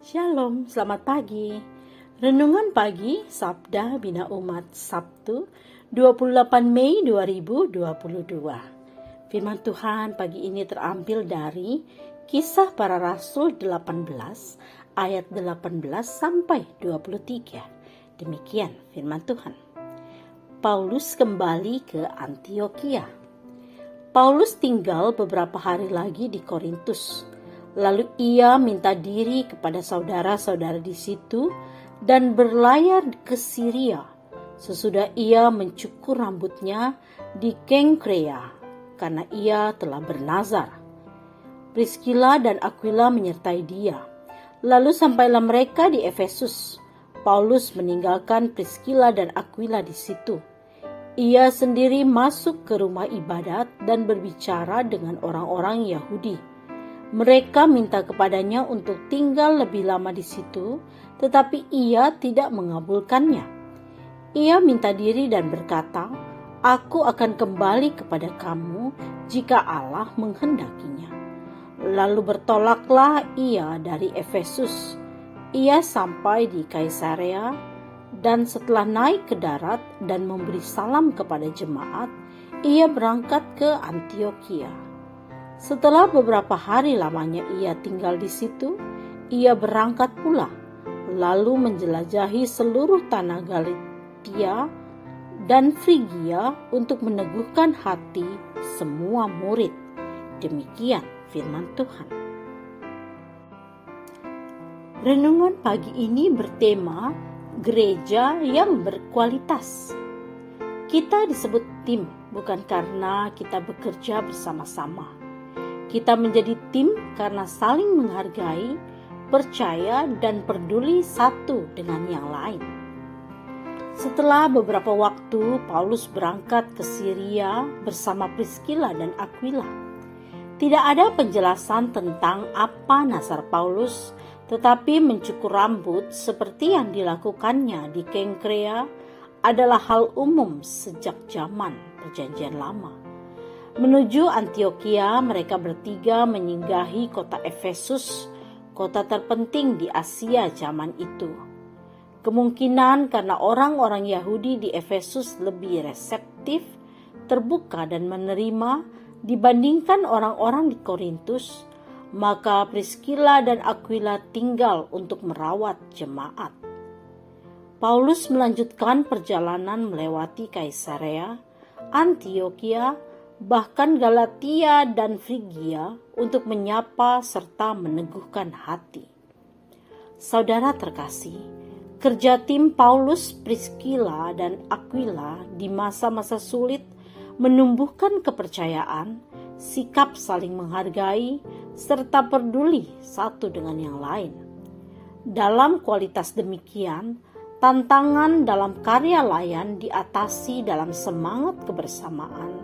Shalom, selamat pagi. Renungan pagi Sabda Bina Umat Sabtu 28 Mei 2022. Firman Tuhan pagi ini terambil dari Kisah Para Rasul 18 ayat 18 sampai 23. Demikian firman Tuhan. Paulus kembali ke Antiokhia. Paulus tinggal beberapa hari lagi di Korintus. Lalu ia minta diri kepada saudara-saudara di situ dan berlayar ke Syria. Sesudah ia mencukur rambutnya di Kenkrea karena ia telah bernazar. Priscilla dan Aquila menyertai dia. Lalu sampailah mereka di Efesus. Paulus meninggalkan Priscilla dan Aquila di situ. Ia sendiri masuk ke rumah ibadat dan berbicara dengan orang-orang Yahudi. Mereka minta kepadanya untuk tinggal lebih lama di situ, tetapi ia tidak mengabulkannya. Ia minta diri dan berkata, "Aku akan kembali kepada kamu jika Allah menghendakinya." Lalu bertolaklah ia dari Efesus. Ia sampai di Kaisarea, dan setelah naik ke darat dan memberi salam kepada jemaat, ia berangkat ke Antiokhia. Setelah beberapa hari lamanya ia tinggal di situ, ia berangkat pula, lalu menjelajahi seluruh tanah Galatia dan Frigia untuk meneguhkan hati semua murid. Demikian firman Tuhan. Renungan pagi ini bertema gereja yang berkualitas. Kita disebut tim bukan karena kita bekerja bersama-sama. Kita menjadi tim karena saling menghargai, percaya, dan peduli satu dengan yang lain. Setelah beberapa waktu, Paulus berangkat ke Syria bersama Priscilla dan Aquila. Tidak ada penjelasan tentang apa nazar Paulus, tetapi mencukur rambut seperti yang dilakukannya di Kenkrea adalah hal umum sejak zaman Perjanjian Lama. Menuju Antiokhia, mereka bertiga menyinggahi kota Efesus, kota terpenting di Asia zaman itu. Kemungkinan karena orang-orang Yahudi di Efesus lebih reseptif, terbuka dan menerima dibandingkan orang-orang di Korintus, maka Priscilla dan Aquila tinggal untuk merawat jemaat. Paulus melanjutkan perjalanan melewati Kaisarea, Antiokhia, bahkan Galatia dan Frigia untuk menyapa serta meneguhkan hati. Saudara terkasih, kerja tim Paulus, Priscilla, dan Aquila di masa-masa sulit menumbuhkan kepercayaan, sikap saling menghargai, serta peduli satu dengan yang lain. Dalam kualitas demikian, tantangan dalam karya layan diatasi dalam semangat kebersamaan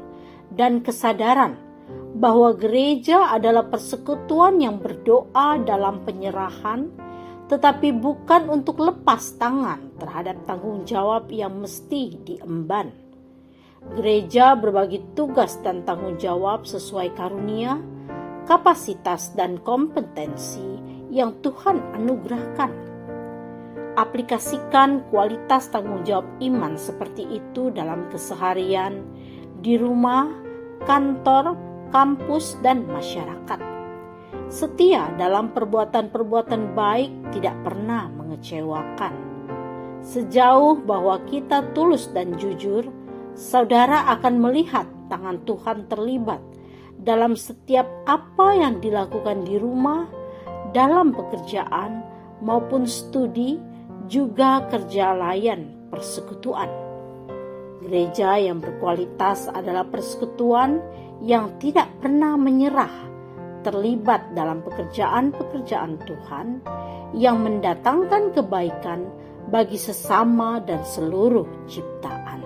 dan kesadaran bahwa gereja adalah persekutuan yang berdoa dalam penyerahan, tetapi bukan untuk lepas tangan terhadap tanggung jawab yang mesti diemban. Gereja berbagi tugas dan tanggung jawab sesuai karunia, kapasitas, dan kompetensi yang Tuhan anugerahkan. Aplikasikan kualitas tanggung jawab iman seperti itu dalam keseharian, di rumah, kantor, kampus, dan masyarakat. Setia dalam perbuatan-perbuatan baik tidak pernah mengecewakan. Sejauh bahwa kita tulus dan jujur, saudara akan melihat tangan Tuhan terlibat dalam setiap apa yang dilakukan di rumah, dalam pekerjaan, maupun studi, juga kerja layan persekutuan. Gereja yang berkualitas adalah persekutuan yang tidak pernah menyerah, terlibat dalam pekerjaan-pekerjaan Tuhan yang mendatangkan kebaikan bagi sesama dan seluruh ciptaan.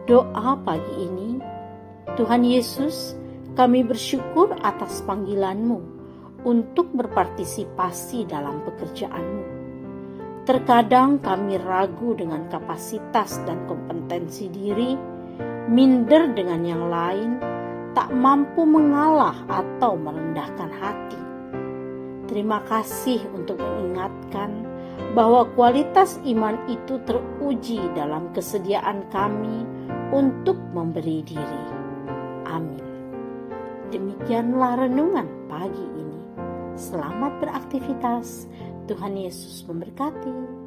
Doa pagi ini, Tuhan Yesus, kami bersyukur atas panggilan-Mu untuk berpartisipasi dalam pekerjaan-Mu. Terkadang kami ragu dengan kapasitas dan kompetensi diri, minder dengan yang lain, tak mampu mengalah atau merendahkan hati. Terima kasih untuk mengingatkan bahwa kualitas iman itu teruji dalam kesediaan kami untuk memberi diri. Amin. Demikianlah renungan pagi ini. Selamat beraktivitas. Tuhan Yesus memberkati.